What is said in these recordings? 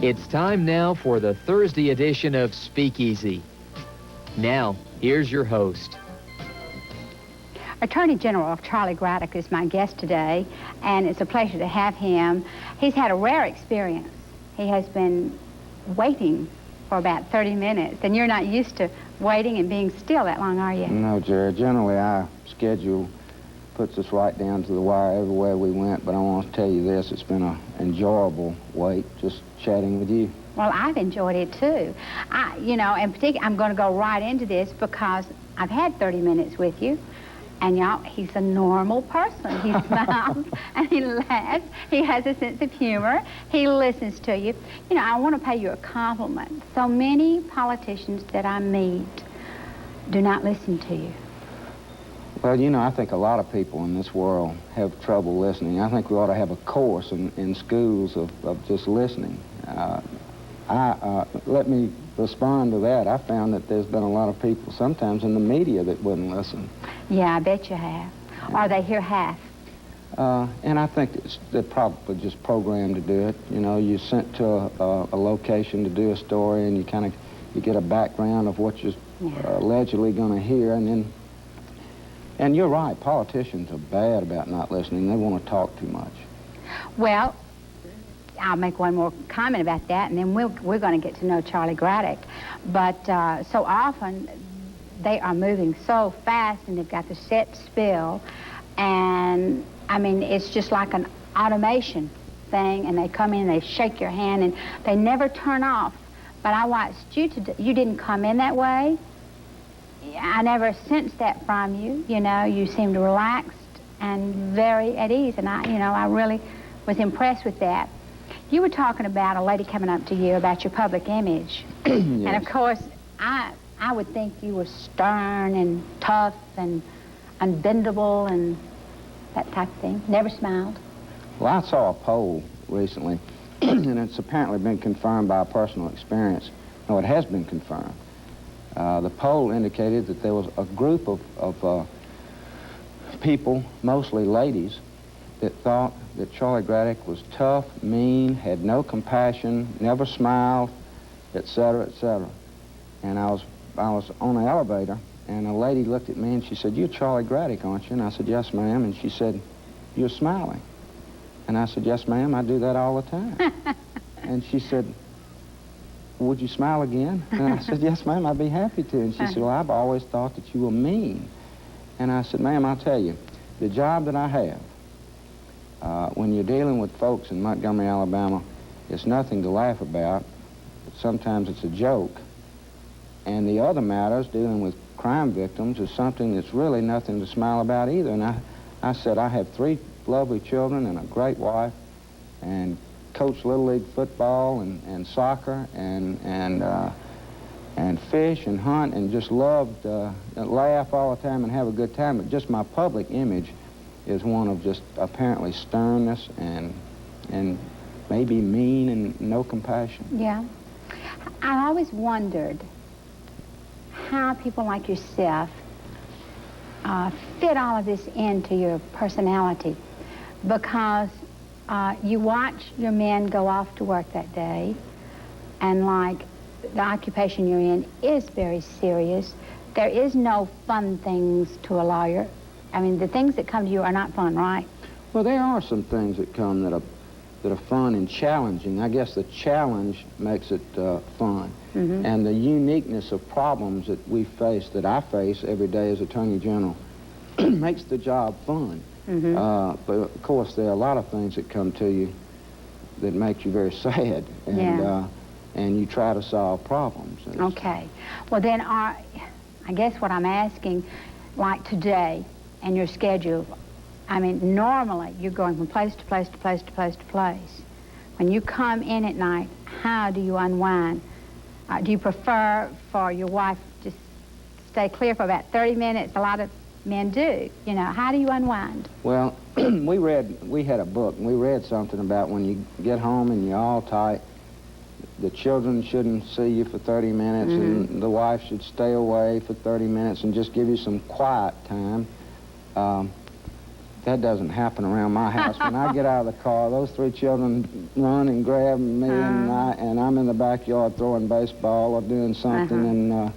It's time now for the Thursday edition of Speakeasy. Now, here's your host. Attorney General Charlie Graddick is my guest today, and it's a pleasure to have him. He's had a rare experience. He has been waiting for about 30 minutes, and you're not used to waiting and being still that long, are you? No, Geri. Generally, our schedule puts us right down to the wire everywhere we went, but I want to tell you this, it's been an enjoyable wait, just chatting with you. Well, I've enjoyed it, too. In particular, I'm going to go right into this because I've had 30 minutes with you. And y'all, he's a normal person. He smiles and he laughs. He has a sense of humor. He listens to you. You know, I want to pay you a compliment. So many politicians that I meet do not listen to you. Well, you know, I think a lot of people in this world have trouble listening. I think we ought to have a course in schools of just listening. Let me respond to that. I found that there's been a lot of people sometimes in the media that wouldn't listen. Yeah, I bet you have. Or they hear half. And I think they're probably just programmed to do it. You know, you're sent to a location to do a story, and you get a background of what you're allegedly going to hear, and you're right, politicians are bad about not listening. They want to talk too much. Well, I'll make one more comment about that, and then we're going to get to know Charlie Graddick. But so often, they are moving so fast, and they've got the set spill, and, I mean, it's just like an automation thing, and they come in, they shake your hand, and they never turn off. But I watched you today. You didn't come in that way. I never sensed that from you. You know, you seemed relaxed and very at ease, and I really was impressed with that. You were talking about a lady coming up to you about your public image. Yes. And, of course, I would think you were stern and tough and unbendable and that type of thing. Never smiled. Well, I saw a poll recently, and it's apparently been confirmed by a personal experience. No, it has been confirmed. The poll indicated that there was a group of people, mostly ladies, that thought that Charlie Graddick was tough, mean, had no compassion, never smiled, etc., etc. And I was on the elevator, and a lady looked at me and she said, "You're Charlie Graddick, aren't you?" And I said, "Yes, ma'am." And she said, "You're smiling." And I said, "Yes, ma'am, I do that all the time." And she said, "Would you smile again?" And I said, "Yes, ma'am, I'd be happy to." And she said, "Well, I've always thought that you were mean." And I said, "Ma'am, I'll tell you, the job that I have, when you're dealing with folks in Montgomery, Alabama, it's nothing to laugh about, but sometimes it's a joke. And the other matters, dealing with crime victims, is something that's really nothing to smile about either." And I said, "I have 3 lovely children and a great wife, and coach Little League football and soccer and fish and hunt and just loved laugh all the time and have a good time. But just my public image is one of just apparently sternness and maybe mean and no compassion." Yeah. I always wondered how people like yourself fit all of this into your personality, because you watch your men go off to work that day, and like the occupation you're in is very serious. There is no fun things to a lawyer. I mean, the things that come to you are not fun, right? Well, there are some things that come that are fun and challenging. I guess the challenge makes it fun. Mm-hmm. And the uniqueness of problems that we face, that I face every day as Attorney General, makes the job fun. Mm-hmm. But, of course, there are a lot of things that come to you that make you very sad. And you try to solve problems. Okay. Well, then, I guess what I'm asking, like today, and your schedule, I mean, normally you're going from place to place to place to place to place. When you come in at night, how do you unwind? Do you prefer for your wife to stay clear for about 30 minutes? A lot of men do. You know, how do you unwind? Well, we had a book, and we read something about when you get home and you're all tight, the children shouldn't see you for 30 minutes, mm-hmm. and the wife should stay away for 30 minutes and just give you some quiet time. That doesn't happen around my house. When I get out of the car, those 3 children run and grab me, and I'm in the backyard throwing baseball or doing something, and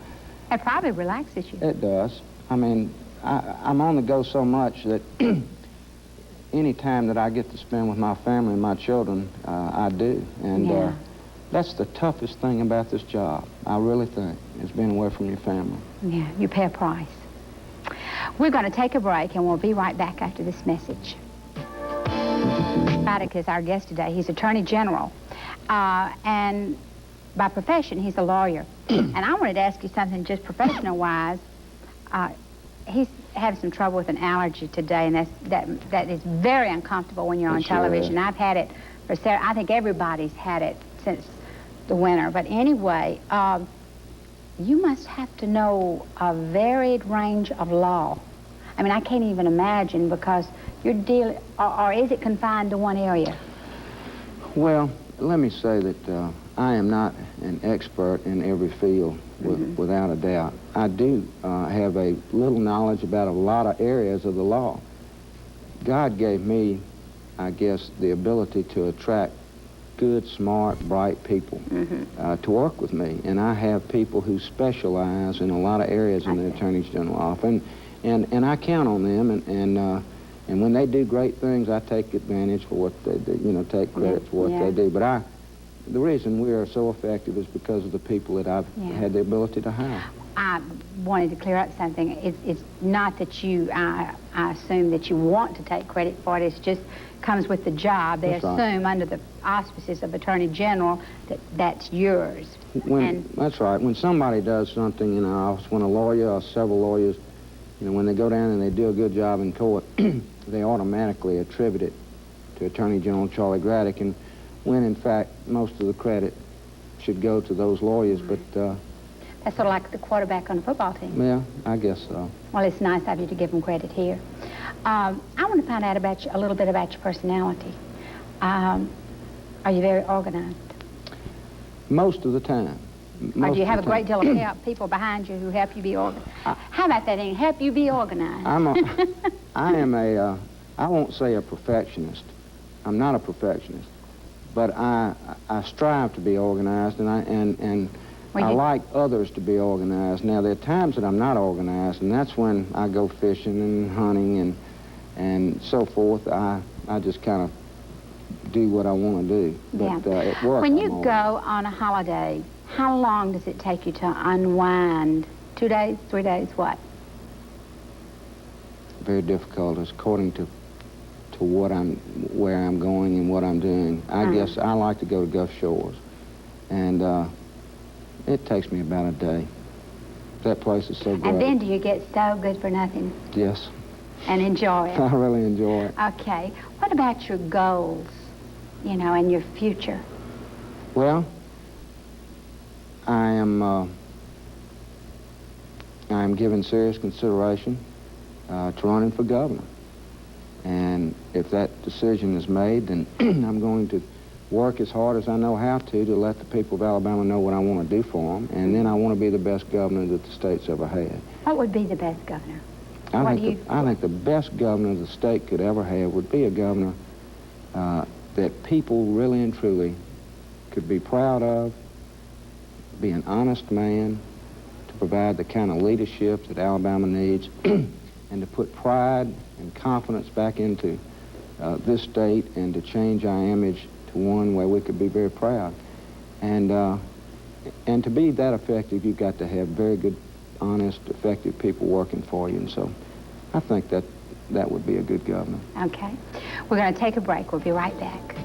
it probably relaxes you. It does. I mean, I'm on the go so much that any time that I get to spend with my family and my children, I do. And that's the toughest thing about this job, I really think, is being away from your family. Yeah, you pay a price. We're going to take a break, and we'll be right back after this message. Graddick is our guest today. He's Attorney General, and by profession, he's a lawyer. And I wanted to ask you something just professional-wise. He's having some trouble with an allergy today, and that is very uncomfortable when you're on television. I've had it for several, I think everybody's had it since the winter. But anyway, you must have to know a varied range of law. I mean, I can't even imagine, because you're dealing, or is it confined to one area? Well, let me say that I am not an expert in every field, without a doubt. I do have a little knowledge about a lot of areas of the law. God gave me, I guess, the ability to attract good, smart, bright people to work with me. And I have people who specialize in a lot of areas in the Attorney General office. And I count on them, and when they do great things, I take advantage for what they do, you know, take credit for what they do. But the reason we are so effective is because of the people that I've had the ability to hire. I wanted to clear up something. It's not that you, I assume that you want to take credit for it. It's just comes with the job. They assume under the auspices of Attorney General that that's yours. That's right. When somebody does something in our office, when a lawyer or several lawyers, you know, when they go down and they do a good job in court, they automatically attribute it to Attorney General Charlie Graddick, and when, in fact, most of the credit should go to those lawyers, but... That's sort of like the quarterback on a football team. Yeah, I guess so. Well, it's nice of you to give them credit here. I want to find out about you, a little bit about your personality. Are you very organized? Most of the time. Or do you have a great deal of help, people behind you who help you be organized? How about that, Ian? Help you be organized. I won't say a perfectionist. I'm not a perfectionist. But I strive to be organized, and I like others to be organized. Now, there are times that I'm not organized, and that's when I go fishing and hunting and so forth. I just kind of do what I want to do. But at work, when you go on a holiday, how long does it take you to unwind? 2 days, 3 days, what? Very difficult. It's according to where I'm going and what I'm doing. I guess I like to go to Gulf Shores, and it takes me about a day. That place is so great. And then do you get so good for nothing? Yes. And enjoy it? I really enjoy it. Okay. What about your goals, you know, and your future? Well, I am giving serious consideration to running for governor. And if that decision is made, then I'm going to work as hard as I know how to let the people of Alabama know what I want to do for them. And then I want to be the best governor that the state's ever had. What would be the best governor? I think the best governor the state could ever have would be a governor that people really and truly could be proud of, be an honest man, to provide the kind of leadership that Alabama needs, and to put pride and confidence back into this state, and to change our image to one where we could be very proud. And to be that effective, you've got to have very good, honest, effective people working for you. And so I think that would be a good governor. Okay. We're going to take a break. We'll be right back.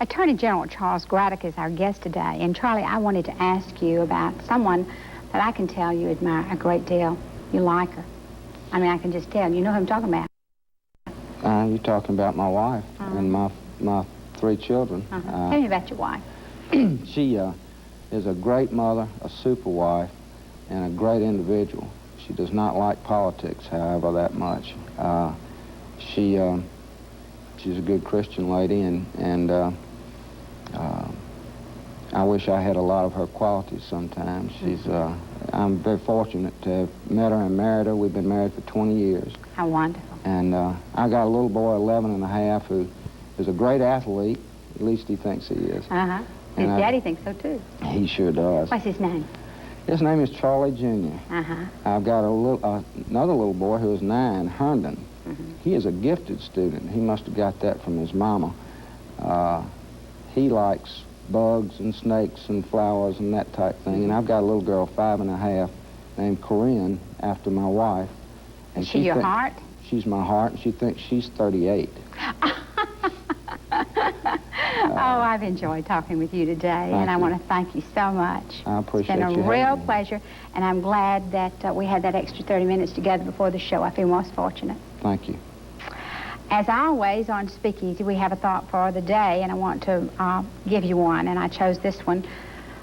Attorney General Charles Graddick is our guest today. And Charlie, I wanted to ask you about someone that I can tell you admire a great deal. You like her. I mean, I can just tell. You know who I'm talking about. You're talking about my wife and my 3 children. Tell me about your wife. She is a great mother, a super wife, and a great individual. She does not like politics, however, that much. She's a good Christian lady, and I wish I had a lot of her qualities sometimes. I'm very fortunate to have met her and married her. We've been married for 20 years. How wonderful. And I got a little boy, 11 and a half, who is a great athlete. At least he thinks he is. Uh-huh. His daddy thinks so, too. He sure does. What's his name? His name is Charlie Jr. Uh-huh. I've got another little boy who is 9, Herndon. He is a gifted student. He must have got that from his mama. He likes bugs and snakes and flowers and that type thing. And I've got a little girl, 5 and a half, named Corinne, after my wife. And Is she your heart? She's my heart, and she thinks she's 38. Oh, I've enjoyed talking with you today, and I want to thank you so much. I appreciate you. It's been a real pleasure, and I'm glad that we had that extra 30 minutes together before the show. I feel most fortunate. Thank you. As always, on Speakeasy, we have a thought for the day, and I want to give you one, and I chose this one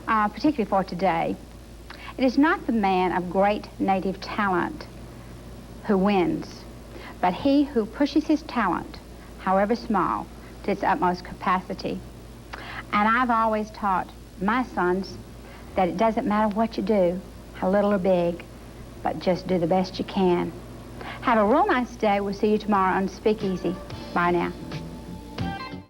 particularly for today. It is not the man of great native talent who wins, but he who pushes his talent, however small, to its utmost capacity. And I've always taught my sons that it doesn't matter what you do, how little or big, but just do the best you can. Have a real nice day. We'll see you tomorrow on Speakeasy. Bye now.